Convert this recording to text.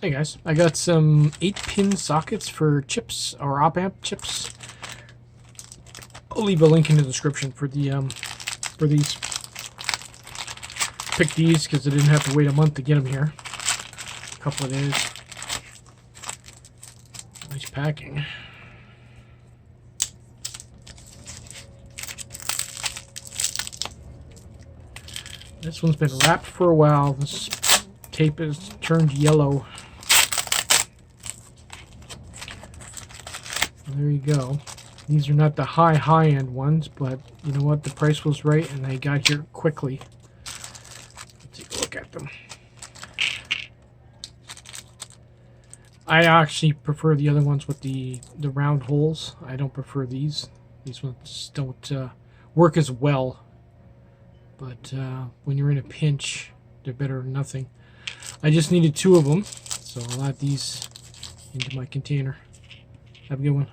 Hey guys, I got some 8-pin sockets for chips or op-amp chips. I'll leave a link in the description for the for these. Picked these because I didn't have to wait a month to get them here. A couple of days. Nice packing. This one's been wrapped for a while. This tape has turned yellow. There you go. These are not the high-end ones, but you know what? The price was right, and they got here quickly. Let's take a look at them. I actually prefer the other ones with the round holes. I don't prefer these. These ones don't work as well. But when you're in a pinch, they're better than nothing. I just needed 2 of them, so I'll add these into my container. Have a good one.